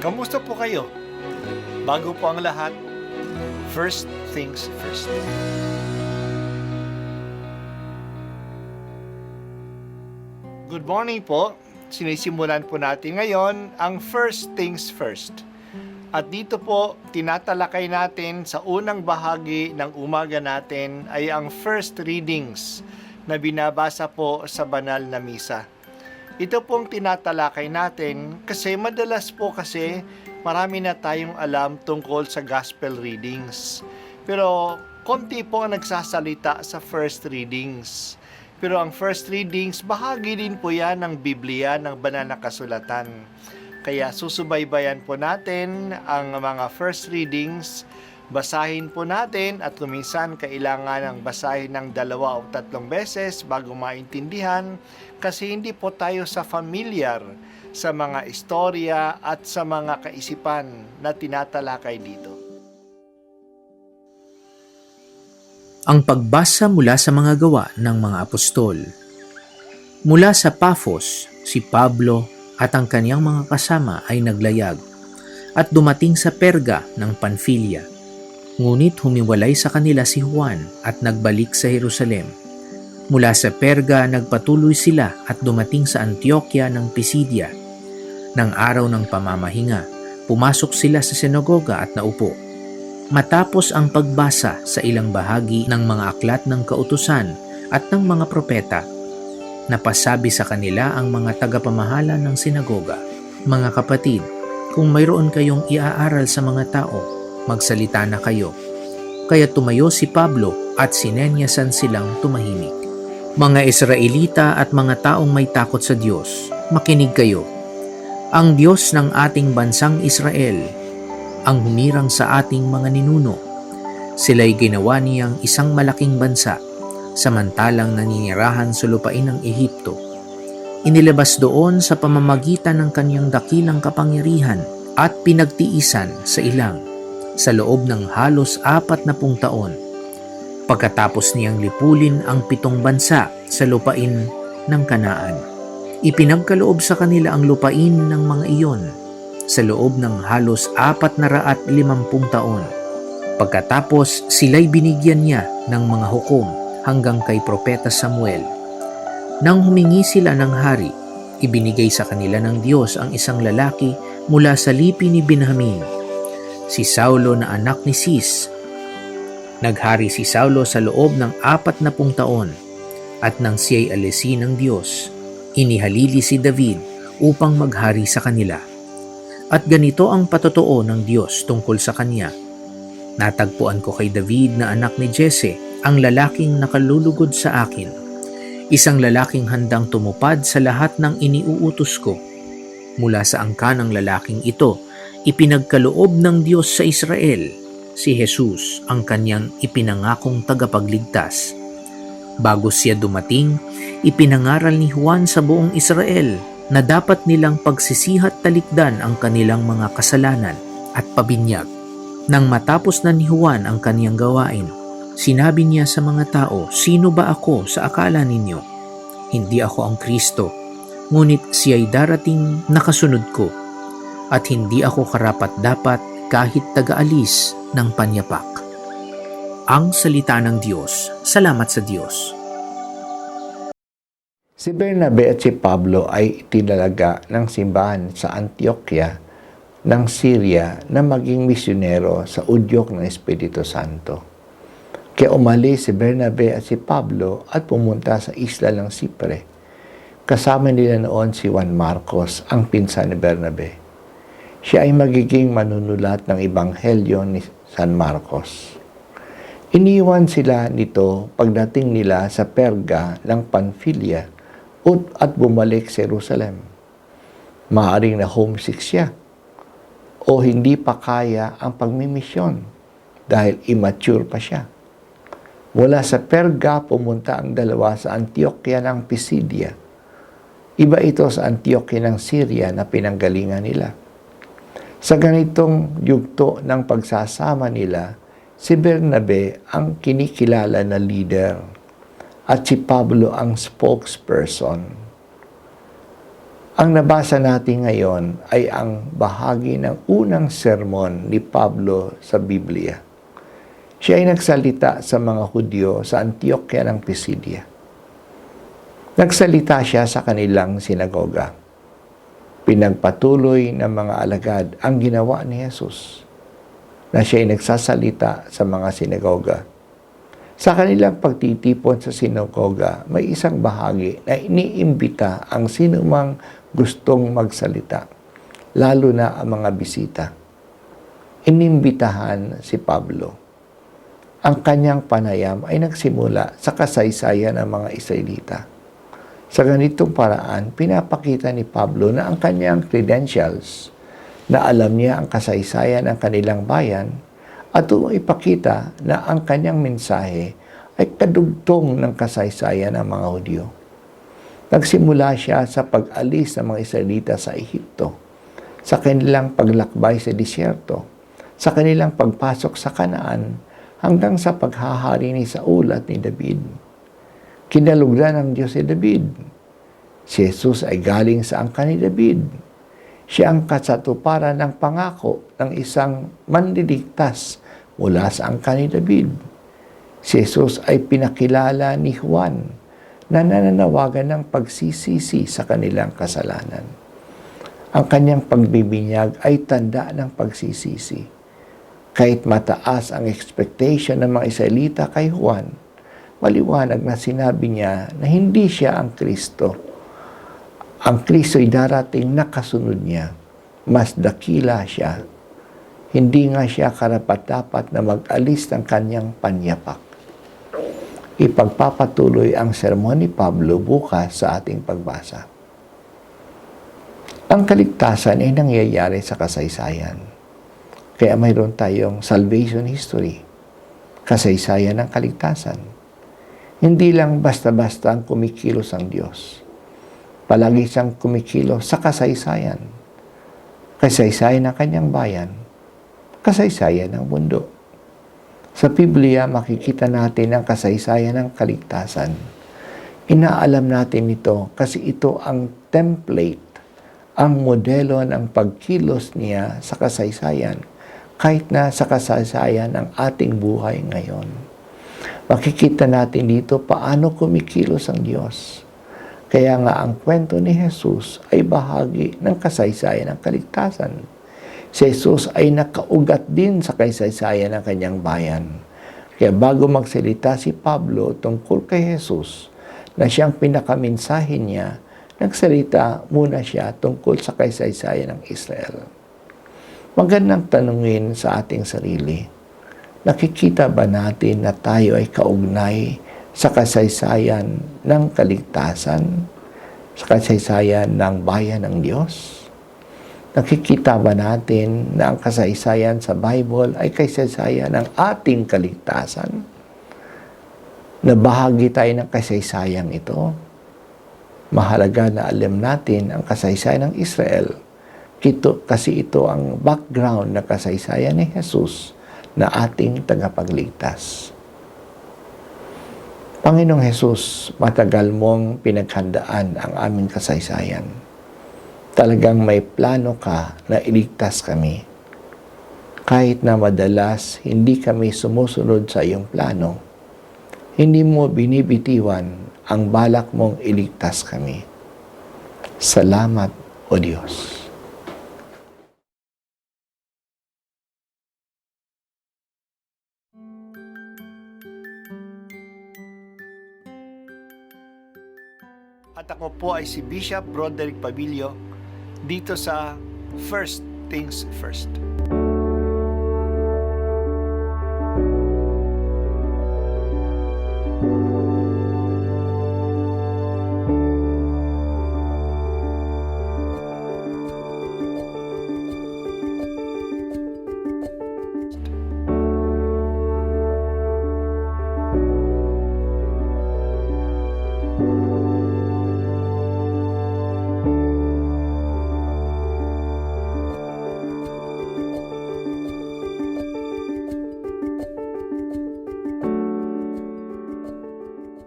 Kamusta po kayo? Bago po ang lahat, first things first. Good morning po. Sinisimulan po natin ngayon ang first things first. At dito po, tinatalakay natin sa unang bahagi ng umaga natin ay ang first readings na binabasa po sa banal na misa. Ito pong tinatalakay natin kasi madalas po kasi marami na tayong alam tungkol sa gospel readings. Pero konti po ang nagsasalita sa first readings. Pero ang first readings, bahagi din po yan ng Biblia, ng banal na kasulatan. Kaya susubaybayan po natin ang mga first readings, basahin po natin at kuminsan kailangan ng basahin ng 2 o 3 beses bago maintindihan kasi hindi po tayo familiar sa mga istorya at sa mga kaisipan na tinatalakay dito. Ang pagbasa mula sa mga gawa ng mga apostol. Mula sa Paphos, si Pablo at ang kaniyang mga kasama ay naglayag at dumating sa Perga ng Panfilia. Ngunit humiwalay sa kanila si Juan at nagbalik sa Jerusalem. Mula sa Perga, nagpatuloy sila at dumating sa Antioquia ng Pisidia. Nang araw ng pamamahinga, pumasok sila sa sinagoga at naupo. Matapos ang pagbasa sa ilang bahagi ng mga aklat ng kautusan at ng mga propeta, napasabi sa kanila ang mga tagapamahala ng sinagoga, "Mga kapatid, kung mayroon kayong iaaral sa mga tao, magsalita na kayo." Kaya tumayo si Pablo at sinenyasan silang tumahimik. "Mga Israelita at mga taong may takot sa Diyos, makinig kayo. Ang Diyos ng ating bansang Israel ang humirang sa ating mga ninuno. Sila'y ginawa niyang isang malaking bansa, samantalang naninirahan sa lupain ng Ehipto. Inilabas doon sa pamamagitan ng kaniyang dakilang kapangyarihan at pinagtiisan sa ilang sa loob ng halos 40 taon. Pagkatapos niyang lipulin ang 7 bansa sa lupain ng Kanaan, ipinagkaloob sa kanila ang lupain ng mga iyon sa loob ng halos 450 taon. Pagkatapos, sila'y binigyan niya ng mga hukom hanggang kay Propeta Samuel. Nang humingi sila ng hari, ibinigay sa kanila ng Diyos ang isang lalaki mula sa lipi ni Benjamin, si Saulo na anak ni Cis. Naghari si Saulo sa loob ng 40 taon at nang siya'y alisin ng Diyos, inihalili si David upang maghari sa kanila. At ganito ang patotoo ng Diyos tungkol sa kanya. Natagpuan ko kay David na anak ni Jesse ang lalaking nakalulugod sa akin, isang lalaking handang tumupad sa lahat ng iniuutos ko. Mula sa angkan ng lalaking ito, ipinagkaloob ng Diyos sa Israel si Jesus, ang kanyang ipinangakong tagapagligtas. Bago siya dumating, ipinangaral ni Juan sa buong Israel na dapat nilang pagsisihat talikdan ang kanilang mga kasalanan at pabinyag. Nang matapos na ni Juan ang kaniyang gawain, sinabi niya sa mga tao, "Sino ba ako sa akala ninyo? Hindi ako ang Kristo, ngunit siya'y darating na kasunod ko, at hindi ako karapat-dapat kahit taga-alis ng panyapak." Ang salita ng Diyos. Salamat sa Diyos. Si Bernabe at si Pablo ay itinalaga ng simbahan sa Antioquia ng Syria na maging misyonero sa udyok ng Espiritu Santo. Kaya umalis si Bernabe at si Pablo at pumunta sa isla ng Sipre. Kasama nila noon si Juan Marcos, ang pinsan ni Bernabe. Siya ay magiging manunulat ng Ebanghelyo ni San Marcos. Iniwan sila nito pagdating nila sa Perga ng Panfilia at bumalik sa Jerusalem. Maaring na homesick siya o hindi pa kaya ang pagmimisyon dahil immature pa siya. Mula sa Perga, pumunta ang dalawa sa Antioquia ng Pisidia. Iba ito sa Antioquia ng Syria na pinanggalingan nila. Sa ganitong yugto ng pagsasama nila, si Bernabe ang kinikilala na leader at si Pablo ang spokesperson. Ang nabasa natin ngayon ay ang bahagi ng unang sermon ni Pablo sa Biblia. Siya ay nagsalita sa mga Hudyo sa Antioquia ng Pisidia. Nagsalita siya sa kanilang sinagoga. Pinagpatuloy ng mga alagad ang ginawa ni Jesus, na siya ay nagsasalita sa mga sinagoga. Sa kanilang pagtitipon sa sinagoga, may isang bahagi na iniimbita ang sinumang gustong magsalita, lalo na ang mga bisita. Inimbitahan si Pablo. Ang kanyang panayam ay nagsimula sa kasaysayan ng mga Israelita. Sa ganitong paraan, pinapakita ni Pablo na ang kanyang credentials, na alam niya ang kasaysayan ng kanilang bayan, at ipakita na ang kanyang mensahe ay kadugtong ng kasaysayan ng mga Hudyo. Nagsimula siya sa pag-alis ng mga Israelita sa Ehipto, sa kanilang paglakbay sa disyerto, sa kanilang pagpasok sa Kanaan, hanggang sa paghahari ni Saul at ni David. Kinalugdan ng Diyos si David. Si Jesus ay galing sa angkan ni David. Siya ang kasatuparan ng pangako ng isang manliligtas mula sa angkan ni David. Si Jesus ay pinakilala ni Juan na nananawagan ng pagsisisi sa kanilang kasalanan. Ang kanyang pagbibinyag ay tanda ng pagsisisi. Kahit mataas ang expectation ng mga Israelita kay Juan, maliwanag na sinabi niya na hindi siya ang Kristo. Ang Kristo ay darating na kasunod niya. Mas dakila siya. Hindi nga siya karapat-dapat na mag-alis ng kanyang panyapak. Ipagpapatuloy ang sermon ni Pablo bukas sa ating pagbasa. Ang kaligtasan ay nangyayari sa kasaysayan. Kaya mayroon tayong salvation history, kasaysayan ng kaligtasan. Hindi lang basta-basta ang kumikilos ang Diyos. Palagi siyang kumikilos sa kasaysayan. Kasaysayan ng kanyang bayan, kasaysayan ng mundo. Sa Biblia, makikita natin ang kasaysayan ng kaligtasan. Inaalam natin ito kasi ito ang template, ang modelo ng pagkilos niya sa kasaysayan, kahit na sa kasaysayan ng ating buhay ngayon. Makikita natin dito paano kumikilos ang Diyos. Kaya nga ang kwento ni Jesus ay bahagi ng kasaysayan ng kaligtasan. Si Jesus ay nakaugat din sa kasaysayan ng kanyang bayan. Kaya bago magsalita si Pablo tungkol kay Jesus, na siyang pinakaminsahin niya, nagsalita muna siya tungkol sa kasaysayan ng Israel. Magandang tanungin sa ating sarili, nakikita ba natin na tayo ay kaugnay sa kasaysayan ng kaligtasan, sa kasaysayan ng bayan ng Diyos? Nakikita ba natin na ang kasaysayan sa Bible ay kasaysayan ng ating kaligtasan? Na bahagi tayo ng kasaysayang ito? Mahalaga na alam natin ang kasaysayan ng Israel. Kasi ito ang background na kasaysayan ni Jesus na ating tagapagligtas. Panginoong Jesus, matagal mong pinaghandaan ang aming kasaysayan. Talagang may plano ka na iligtas kami. Kahit na madalas hindi kami sumusunod sa iyong plano, hindi mo binibitiwan ang balak mong iligtas kami. Salamat, O Diyos. At ako po ay si Bishop Broderick Pabilio dito sa First Things First.